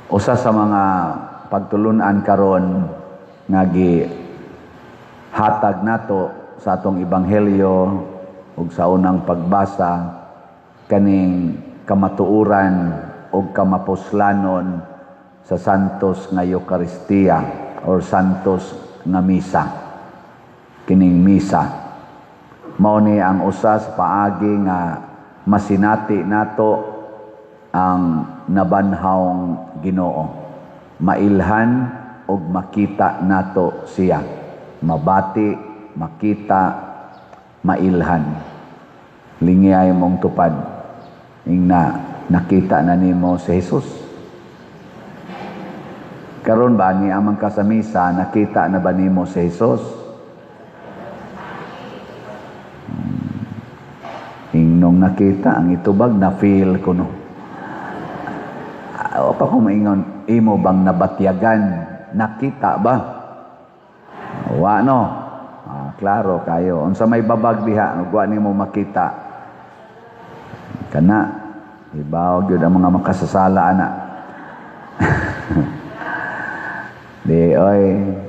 Usa sa mga pagtulunan karon nga hatag nato sa atong ebanghelyo ug sa unang pagbasa kaning kamatuoran ug kamapuslanon sa santos nga Eucharistia or santos nga misa. Kining misa mao ni ang usa sa paagi nga masinati nato ang nabanhawng Ginoo, mailhan ug makita nato siya, mabati, makita, mailhan. Lingiyay mong tupad ingna nakita na nimo si Jesus. Karon ba ni amang ka sa misa, nakita na ba nimo si Jesus? Ingnong nakita ang itubag na feel ko no. O pa ko maingon, imo bang nabatyagan? Nakita ba? Wa no. Klaro kayo. Unsa may babag diha, wa nimo makita. Kana ibaw gyud ang mga makasasala ana. Di oy,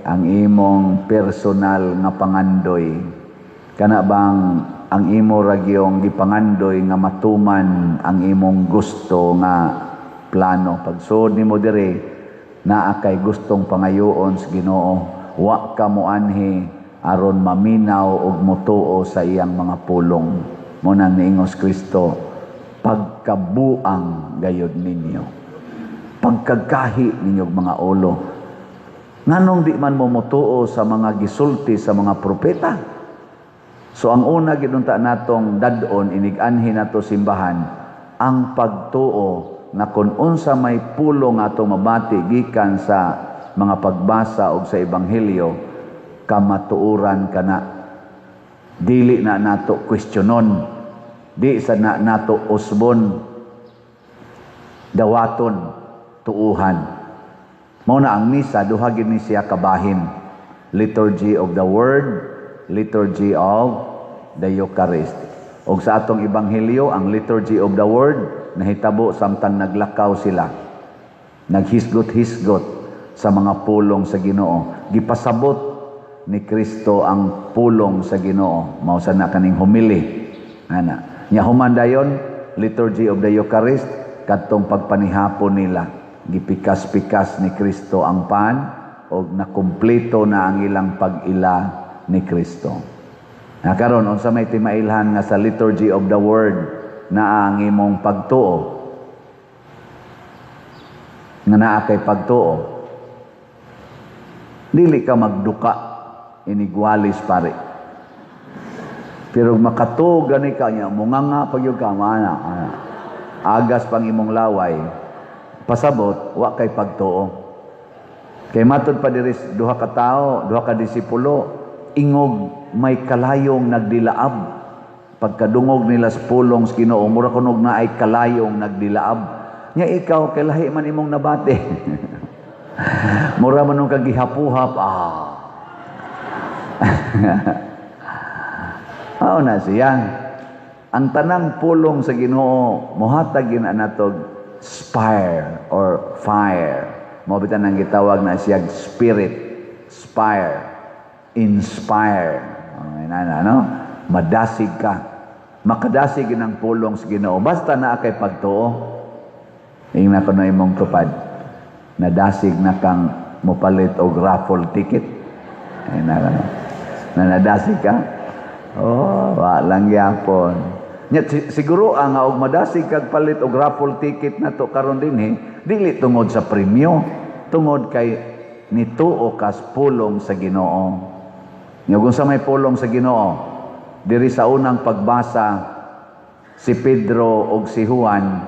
ang imong personal nga pangandoy. Kana bang ang imo ragyong gipangandoy nga matuman ang imong gusto nga plano. Pagsud nimo diri naa kay gustong pangayoon sa Ginoo, wa ka moanhi aron maminaw ug motuo sa iyang mga pulong. Mo nang niingos Kristo, pagkabuang gayud ninyo, pagkagahi ninyong mga ulo. Nganong di man mo motuo sa mga gisulti sa mga propeta? So ang una gidunta natong dadon inig-anhi nato simbahan ang pagtuo na kung unsa may pulong ato mabati gikan sa mga pagbasa og sa ebanghelyo, kamatuoran kana. Dili na nato questionon, di sa na nato usbon, dawaton, tuuhan. Mao na ang misa, duha gid ni siya kabahin. Liturgy of the Word, liturgy of the Eucharist. Og sa atong ebanghelyo, ang liturgy of the Word nahitabo samtang naglakaw sila, naghisgot-hisgot sa mga pulong sa Ginoo. Gipasabot ni Kristo ang pulong sa Ginoo. Mao sa na kaning humili. Ana, nya human dayon liturgy of the Eucharist kadtong pagpanihapon nila. Gipikas-pikas ni Kristo ang pan og nakumpleto na ang ilang pag-ila ni Kristo. Karon unsa may timailhan nga sa liturgy of the Word na ang imong pagtuo, nga naa kay pagtuo, dili ka magduka inigwalis pare, pero makatuo gani ka niya munganga pag yung kamana agas pang imong laway, pasabot wa kay pagtuo. Kay matud pa diri duha ka tawo, duha ka disipulo, ingog may kalayong nagdilaab. Pagkadungog nila sa pulong sa Ginoo, mura kunog na ay kalayong nagdilaab. Nya ikaw kay lahi man imong nabate. Mura man nung kagihapuhap. Na siya. Ang tanang pulong sa Ginoo mohatag gid natog spire or fire. Mao bitan ang gitawag na siya spirit, spire, inspire. No? Madasig ka. Makadasig ng pulong sa Ginoo. Basta na kay pagtuo. Ingna ko na imong tupad. Nadasig na kang mupalit og raffle ticket. Nadasig ka? Walang yapon. Siguro nga og madasig kag palit og raffle ticket na to karon dinhi, dili tungod sa premyo, tungod kay nituo kas pulong sa Ginoo. Kung sa may pulong sa Ginoo, diri sa unang pagbasa, si Pedro ug si Juan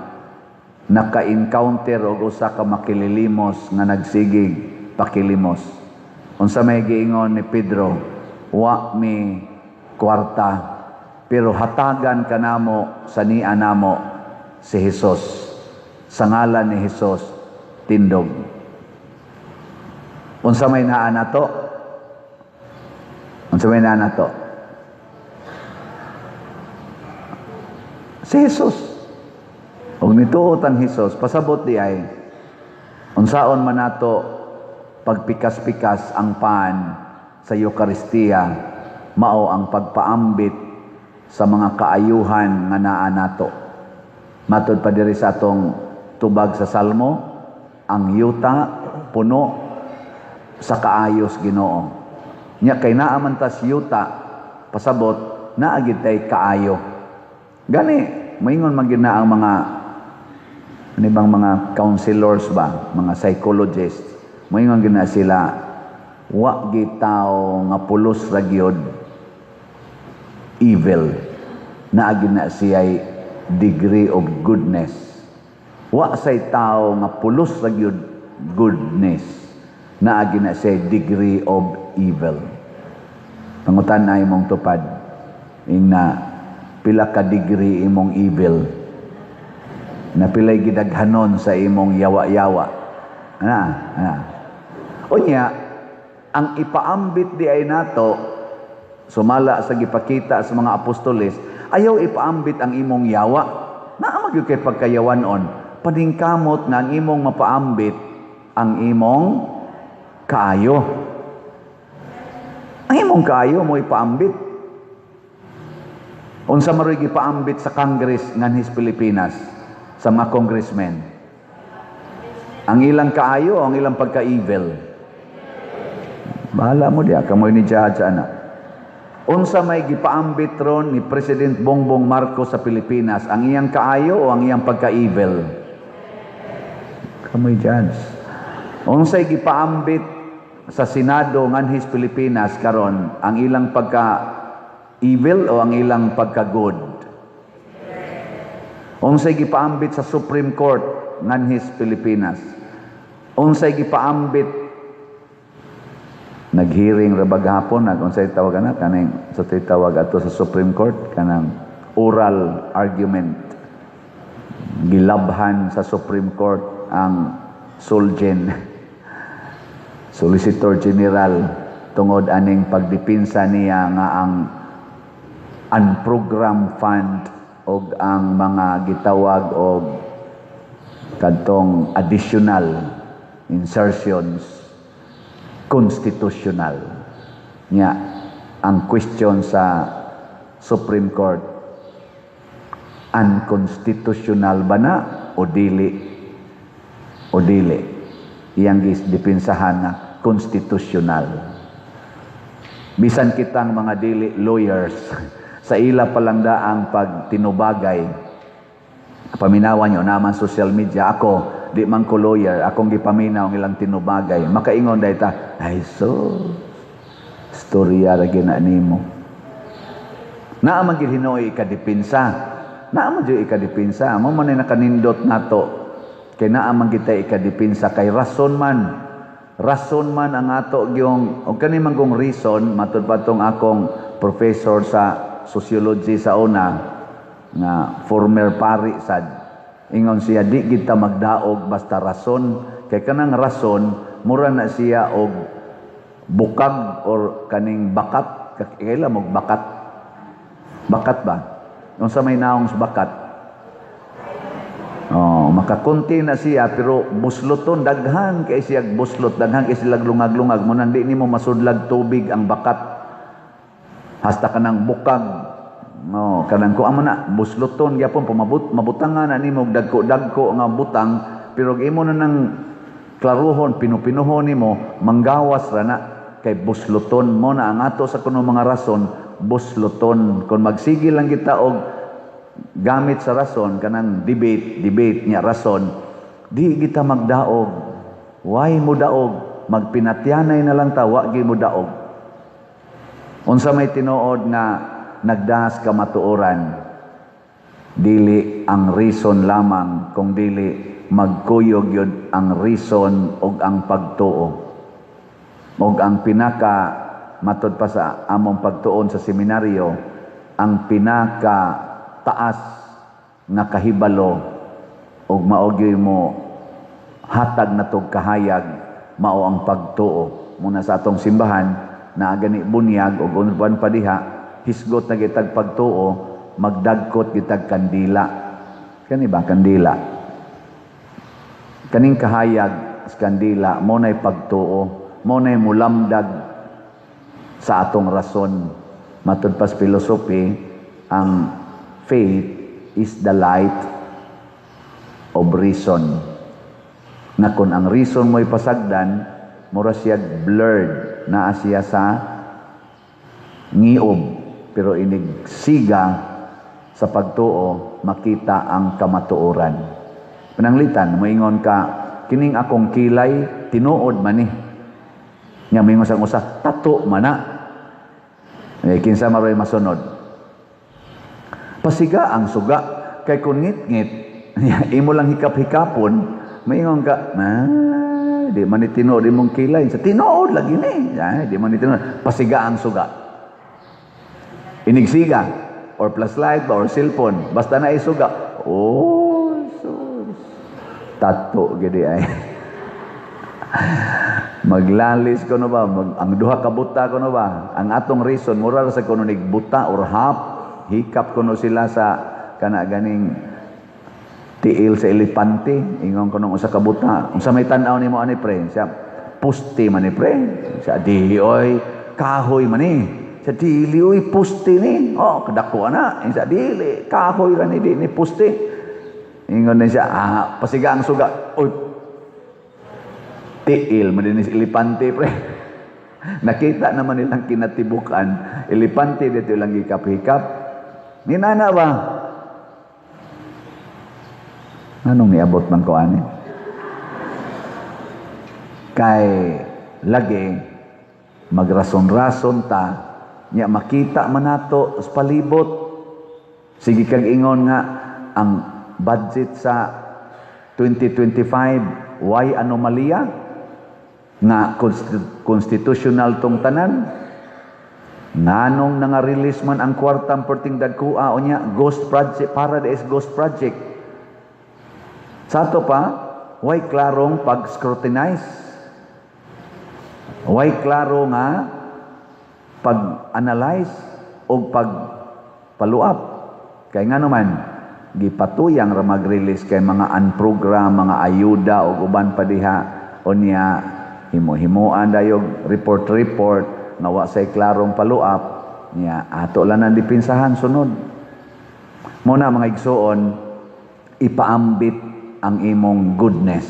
naka-encounter og usa ka makililimos nga nagsigig pakilimos. Unsa may giingon ni Pedro, wa mi kwarta, pero hatagan kanamo sa niya namo si Jesus. Sa ngalan ni Jesus, tindog. Unsa may naa nato? Unsa may naa nato? Si Jesus. Og nituot ang Jesus, pasabot di ay Unsaon man nato pagpikas-pikas ang paan sa Eucharistia, mao ang pagpaambit sa mga kaayuhan nga naa nato. Matod pa diri sa atong tubag sa Salmo, ang yuta puno sa kaayos Ginoo. Nya kay naa man tas yuta pasabot naa gid tay kaayo. Gani moingon man gid na ang mga bang mga counselors ba, mga psychologists, moingon gid na sila wa gid tawo nga pulos ra gyud evil, naa gid na siya'y degree of goodness. Wa say tao nga pulos ra gyud goodness, naa gid na siya'y degree of evil. Pangutan na imong tupad ingna pila ka degree imong evil, na pilay gidaghanon sa imong yawa-yawa. Unya, ang ipaambit di ay nato, sumala sa gipakita sa mga apostoles, ayaw ipaambit ang imong yawa. Naamag yung kay pagkayawanon, paningkamot na ang imong mapaambit ang imong kaayo. Ang imong kaayo mo ipaambit. Unsa maroy gipaambit sa Congress nganhis Pilipinas, sa mga congressmen? Ang ilang kaayo o ang ilang pagka-evil? Bahala mo diya, kamoy ni Judge ana. Unsa may gipaambit ron ni President Bongbong Marcos sa Pilipinas, ang iyang kaayo o ang iyang pagka-evil? Kamoy Judge. Unsay gipaambit sa Senado nganhis Pilipinas karon, ang ilang pagka-evil o ang ilang pagka-good? Unsay gipaambit sa Supreme Court nganhis Pilipinas? Unsay gipaambit, naghearing ra baghapon, unsay tawag na kaning sa tawag ato sa Supreme Court, kanang oral argument. Gilabhan sa Supreme Court ang Solgen, Solicitor General, tungod aning pagdipinsa niya nga ang unprogrammed fund og ang mga gitawag og kadtong additional insertions constitutional. Nya ang question sa Supreme Court, unconstitutional ba na o dili? O dili? Iyang gisdipinsahan na constitutional. Bisan kitang mga dili lawyers, sa ila palang daang pagtinubagay, paminawan nyo naman social media, ako di man ko lawyer, akong gipaminaw ang ilang tinubagay, makaingon dahi ta, ay so storya ra gina nimo. Naaman gid Hinoy ikadipinsa, naaman gid ikadipinsa, mo man nakanindot nato kay naaman kita ikadipinsa kay rason man ang ato gyung og kani man gong reason matud patong akong professor sa sociology sa una nga former pari sad, ingon siya di kita magdaog basta rason, kay kanang rason mura na siya og bukag or kaning bakat. Kaila mo bakat ba unsa may naong bakat, makakunti na siya pero busloton daghan kay siya buslot, daghan kay sila lungag-lungag mo nang di nimo masudlag tubig ang bakat. Hasta kanang bukag, kanang ko amo na busluton gyapon mabutangan na nimo dagko nga butang, pero imo na nang klaruhon pinupinuhon nimo manggawas ra na kay busluton mo na ang ato sa kuno mga rason. Busluton kung magsigil lang kita og gamit sa rason kanang debate niya rason, di kita magdaog. Why mo daog? Magpinatyanay na lang ta, wa gyud mo daog. Unsa may tinuod nga nagdaas ka matuoran, dili ang reason lamang, kung dili magkuyog yun ang reason og ang pagtuo. Og ang pinaka matud pa sa among pagtuon sa seminaryo, ang pinaka taas nga kahibalo og maogyoy mo hatag na tog kahayag mao ang pagtuo. Muna sa atong simbahan na gani bunyag o unuban pa diha, hisgot na gitag pagtuo, magdagkot gitag kandila. Kani ba kandila? Kaning kahayag skandila, mo na'y pagtuo, mo na'y mulamdag sa atong rason. Matud pas philosophy, ang faith is the light of reason. Na kung ang reason mo'y pasagdan, mura siya blurred, naa siya sa ngiob, pero inigsiga sa pagtuo, makita ang kamatuoran. Pananglitan, moingon ka, kining akong kilay, tinuod man eh. Nga moingon sang usa, tato man na. Kinsa maroy masunod. Pasiga ang suga, kay kung ngit-ngit, imo lang hikap-hikapon, moingon ka, di man ni tinuod imong kilay. Sa tinuod lagi ni. Di man ni tinuod. Pasiga ang suga. Inigsiga. Or flashlight or cellphone. Basta na isuga. Oh, sus. Tato, gini ay. Maglalis ko no ba? Ang duha ka buta ko no ba? Ang atong reason, mura sa kuno buta or hap, hikap ko no sila sa kana ganing tiil sa elepante. Ingon ko nung usa ka buta. Kung sa may tanaw nimo ani pre, siya pusti man ni pre. Siya dili oy kahoy man ni. Sa dili, uy, pusti ni. Oh, kadako na. Sa dili, kahoy ka ni, di ni pusti. Ingon na siya, pasiga ang suga. Uy, tiil, madinis elepante, pre. Nakita naman nilang kinatibukan. Elepante, dito lang hikap-hikap. Ninana ba? Anong niabot man ko, ani? Kay, lagi, magrason-rason ta, nya makita man nato sa palibot. Sige kag ingon nga ang budget sa 2025 why anomalya nga constitutional tong tanan. Nanong nanga-release man ang kwartang perting dagkua o nya ghost project, Paradise Ghost Project. Sa ato pa, why klarong pag-scrutinize? Why klaro nga pag-analyze o pag-follow-up. Kaya nga naman, gipatuyang ra mag-release kay mga unprogram, mga ayuda o uban pa diha o niya himo-himuan dayog report nga wa say klarong follow-up niya ato lang ang dipinsahan sunod. Muna mga igsuon, ipaambit ang imong goodness.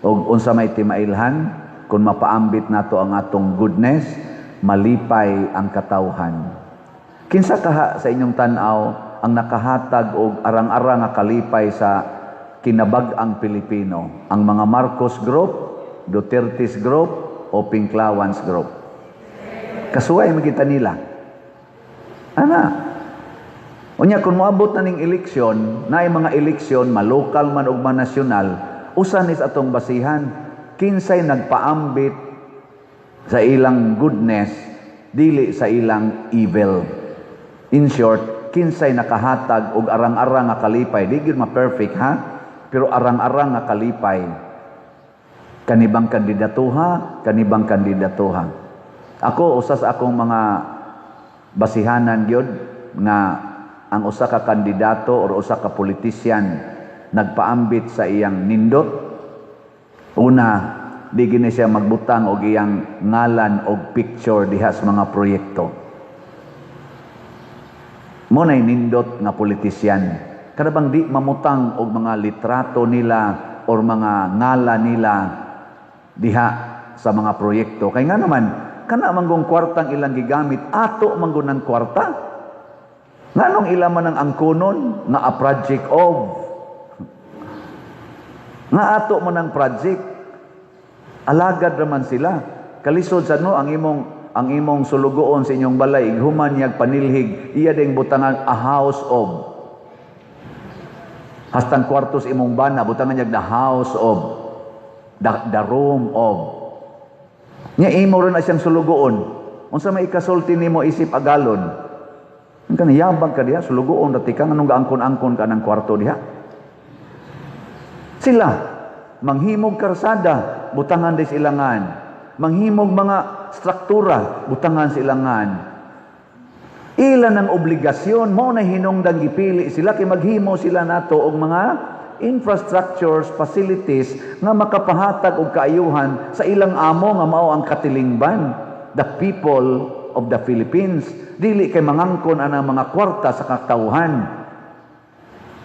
O unsa may timailhan, kung mapaambit nato ang atong goodness, malipay ang katawhan. Kinsa kaha sa inyong tanaw ang nakahatag og arang-arang nga kalipay sa kinabag-ang Pilipino? Ang mga Marcos Group, Duterte's Group, o Pinklawans Group? Kasuway magita nila. Ana? Unya kung moabot na ning eleksyon, naay mga eleksyon, malokal man ug manasyonal, usan is atong basihan, kinsay nagpaambit sa ilang goodness, dili sa ilang evil. In short, kinsay nakahatag og arang-arang nga kalipay, di gyud ma-perfect ha, pero arang-arang nga kalipay. Kanibang kandidatuha. Ako usa sa akong mga basihanan gyud nga ang usa ka kandidato o usa ka politisyan nagpaambit sa iyang nindot. Una, di gini siya magbutang og iyang ngalan og picture diha sa mga proyekto. Mo nay nindot nga politisyan. Kada bang di mamutang og mga litrato nila or mga ngalan nila diha sa mga proyekto. Kay nga naman, kana manggong kwartang ilang gigamit, ato manggunang kwarta. Nganong ila man ang angkunon nga a project of. Nga ato man ang project. Alagad naman sila. Kalisod sa no ang imong sulugoon sa inyong balay, human yag panilhig, iya ding butangan a house of. Hastang kwartos imong bana, butangan yag the house of, the room of. Nya imo ron na siyang sulugoon. Unsa may ikasulti nimo isip agalon? Ang kaniyabang ka diha, sulugoon dati ka nganong gaangkon-angkon ka ng kwarto diha. Sila manghimog karsada, butangan di silangan. Manghimog mga struktura, butangan silangan. Ilan ang obligasyon mo na hinungdan gipili sila kay maghimo sila nato og mga infrastructures, facilities nga makapahatag og kaayuhan sa ilang amo nga mao ang katilingban, the people of the Philippines. Dili kay mangangkon anang mga kwarta sa katawhan.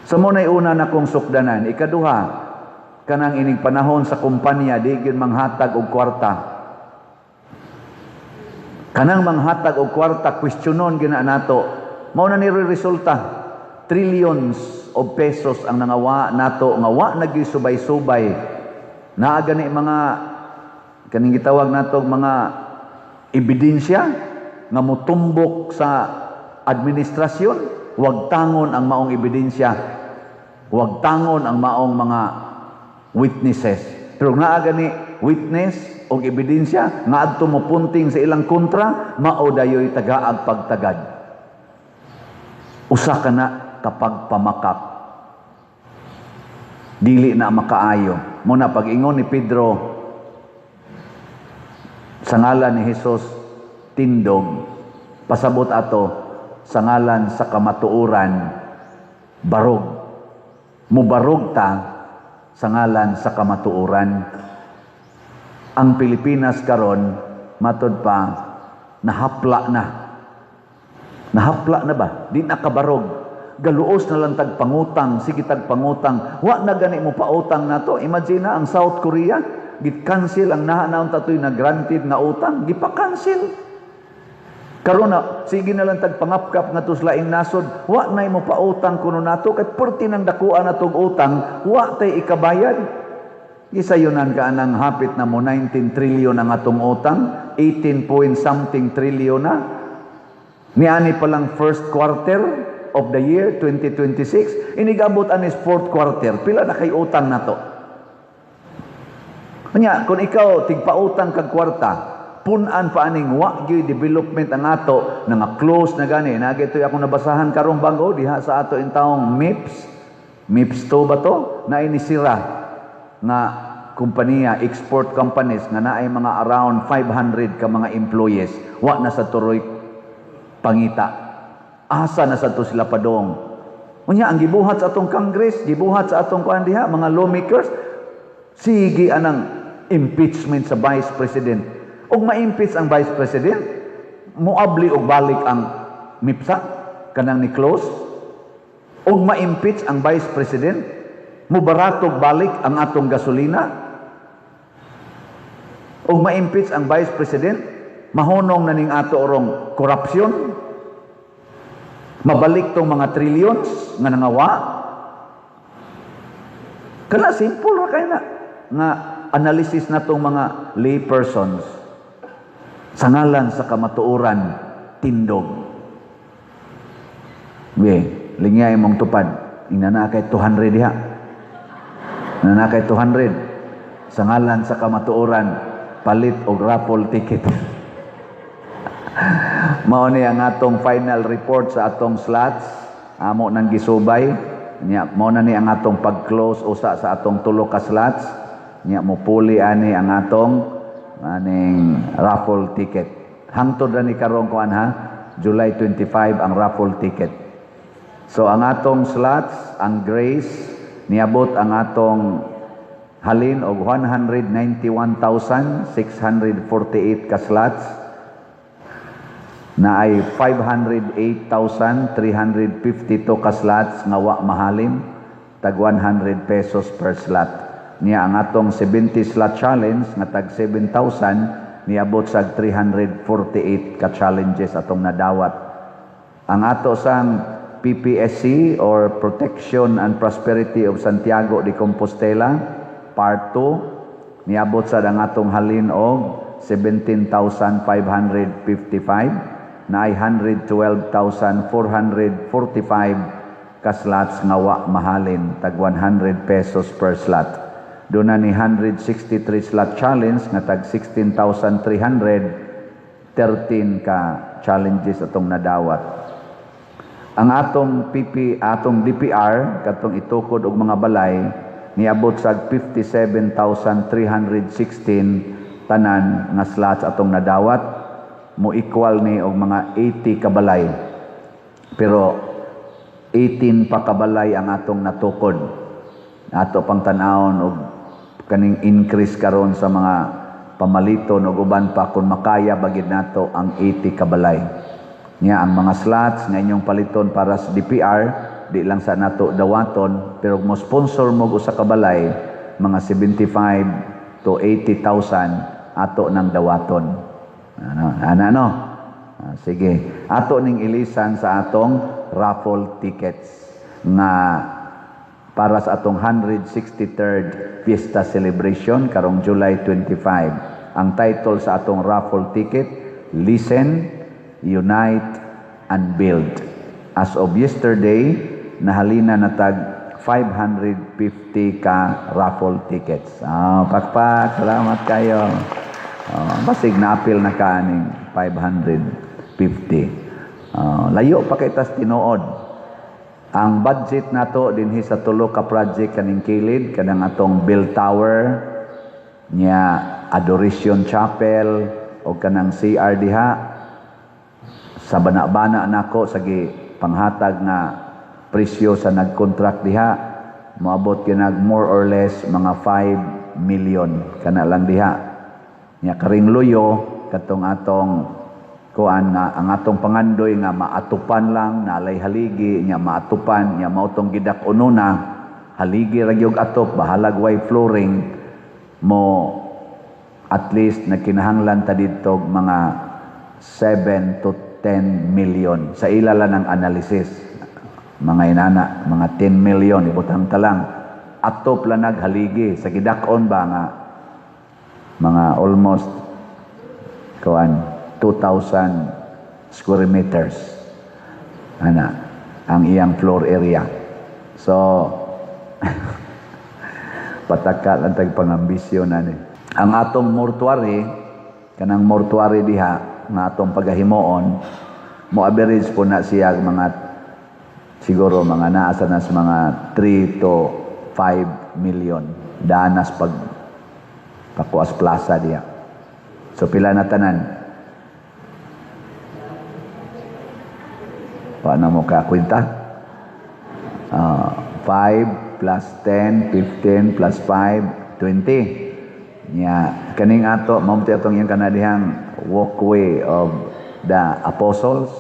Sa munay una na kong sukdanan, ikaduha, kanang ining panahon sa kumpanya di gyud manghatag og kwarta. Kanang manghatag og kwarta questionon gina nato. Mao na ni resulta. Trillions of pesos ang nangawa nato nga wa nagisubay-subay. Naa gani mga kaning gitawag nato mga ebidensya nga motumbok sa administrasyon. Huwag tangon ang maong ebidensya. Huwag tangon ang maong mga witnesses. Pero naa gani witness o ebidensya nga adto mopunting sa ilang kontra, mao dayoy tagaag pagtagad. Usa ka na kapag pamakak. Dili na makaayo. Muna pag-ingon ni Pedro sa ngalan ni Jesus tindog, pasabot ato sa ngalan sa kamatuoran barog. Mubarog ta sa ngalan sa kamatuoran. Ang Pilipinas karon matud pa nahapla na. Nahapla na ba? Di nakabarog. Galuos na lang tagpangutang, sige tagpangutang. Wa na gani mo pautang na to. Imagine na ang South Korea, git-cancel ang nahanaon tatoy na granted nga utang, gipa-cancel. Karon na, sige na lang tagpangapkap nga to sa laing nasod, wa na mo pautang kuno nato, kay perti nang dakuan na tong utang, wa tay ikabayad. Gisayunan ka anang hapit na mo 19 trillion ang atong utang, 18 point something trillion na. Niani pa lang first quarter of the year 2026, inigabot anis fourth quarter, pila na kay utang nato. Kanya, kung ikaw tigpautang kag kwarta, punan pa aning wa gyud development ang ato nga close na gani. Nagitoy ako nabasahan karong bangko diha sa ato intawong MIPS 2 ba to? Na inisira nga kompanya, export companies nga naay mga around 500 ka mga employees. Wa na sa turoy pangita. Asa na sa to sila padong. Unya ang gibuhat sa atong Congress, gibuhat sa atong kuan diha mga lawmakers, sige anang impeachment sa Vice President. Og ma-impeach ang Vice President, muabli og balik ang MIPSA kanang ni close. Og ma-impeach ang Vice President, mubaratog balik ang atong gasolina. Og ma-impeach ang Vice President, mahunong na ning ato orong korupsyon. Mabalik tong mga trillions nga nangawa. Kana simple ra kay na nga analysis na tong mga lay persons sa ngalan sa kamatuoran tindog. Lingay mong tupad. Inana kay 200 diha. Inana kay 200 sa ngalan sa kamatuoran palit og raffle ticket. Mao ni ang atong final report sa atong slots, amo nang gisubay. Nya mao na ni ang atong pag-close usa sa atong tulo ka slots. Nya mo puli ani ang atong aning raffle ticket. Hangtod ra ni karong kuan ha, July 25 ang raffle ticket. So ang atong slots, ang Grace niabot ang atong halin og 191,648 ka slots. Na ay 508,352 ka slots nga wa mahalin, tag 100 pesos per slot. Niya ang atong 70 slot challenge nga tag 7,000 niabot sa 348 ka challenges atong nadawat. Ang ato sang PPSC or Protection and Prosperity of Santiago de Compostela Part 2 niabot sa ang atong halin og 17,555 na ay 112,445 ka slots nga wa mahalin, tag 100 pesos per slot. Doon na ni 163 slot challenge nga tag 16,313 ka challenges atong nadawat. Ang atong DPR katong itukod og mga balay niabot sa 57,316 tanan nga slots atong nadawat. Mo equal ni og mga 80 kabalay. Pero 18 pa kabalay ang atong natukod. Ato pang tanawon og kaning increase karon sa mga pamaliton ug uban pa kung makaya bagid nato ang 80 kabalay. Nya ang mga slots nga inyong paliton para sa DPR di lang sa nato dawaton, pero mo sponsor mo usa ka balay mga 75 to 80,000 ato nang dawaton. Ano? Sige, ato ning ilisan sa atong raffle tickets nga para sa atong 163rd Fiesta Celebration karong July 25. Ang title sa atong raffle ticket, Listen, Unite, and Build. As of yesterday, nahalina na tag 550 ka raffle tickets. Pakpak, salamat kayo. Basig na-appeal na kaning 550. Layo pa kay tas tinuod. Ang budget nato dinhi sa tulo ka project kaning kilid, kanang atong bell tower, nya Adoration Chapel, o kanang CR diha, sa bana-bana nako sa panghatag na presyo sa nag-contract diha, moabot kinag more or less mga 5 million kana lang diha. Nya karing luyo katong atong kuan na ang atong pangandoy nga maatupan lang nalay haligi nya maatupan nya mautong gidak ununa haligi ra gyud atop bahalag way flooring mo at least nagkinahanglan ta didto mga 7 to 10 million sa ilala ng analysis. Mga inana, mga 10 million ibutang ta lang atop lang naghaligi sa gidakon ba nga mga almost kuan 2,000 square meters ang iyang floor area. So pataka lang tag pangambisyon ani. Ang atong mortuary kanang mortuary diha nga atong pagahimoon mo average po na siya mga siguro mga naasa nas mga 3 to 5 million danas pag pakuas plaza diha. So pila na tanan? Paano mo kakwenta? 5 plus 10, 15 plus 5, 20. Kaning ato, mamunti atong yung kanadihang walkway of the apostles.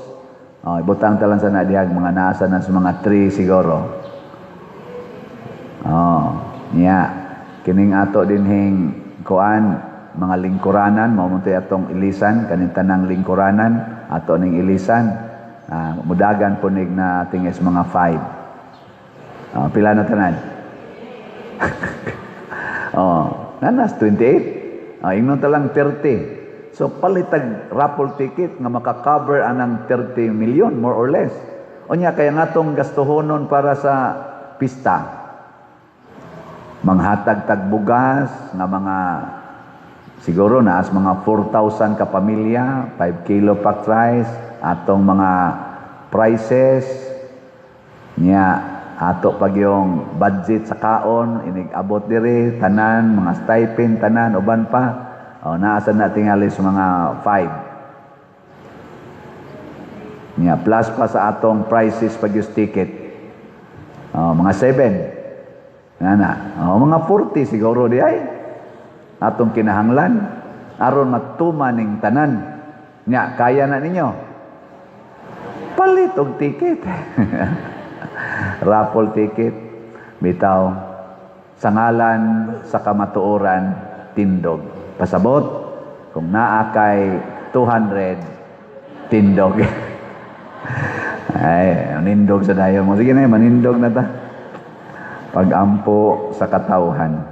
Ibutang talang sa nadihag, mga nasa na sa mga 3 siguro. Kining ato dinhing kuan, mga lingkuranan, mamunti atong ilisan, kaning tanang lingkuranan, ato ning ilisan. Mudagan po nig na tingis mga 5. Pila na tanan? Nanas 28. Ingnon talang 30. So palitag raffle ticket nga makakover anang 30 million more or less. Unya kaya ngatong gastuhonon para sa pista. Manghatag tagbugas nga mga siguro naas mga 4,000 ka pamilya, 5 kilo packed rice, atong mga prices nya ato pag yung budget sa kaon inig-abot diri tanan mga stipend tanan uban pa naasa na tingali sa mga 5 nya plus pa sa atong prices pag yung ticket mga 7 mga 40 siguro di ay atong kinahanglan aron matuman ning tanan nya kaya na ninyo palit og ticket. Raffle ticket bitaw sa ngalan sa kamatuoran tindog. Pasabot kung naa kay 200 tindog. Ay, nindog sa dayo mo. Sige na, manindog na ta. Pag-ampo sa katawhan.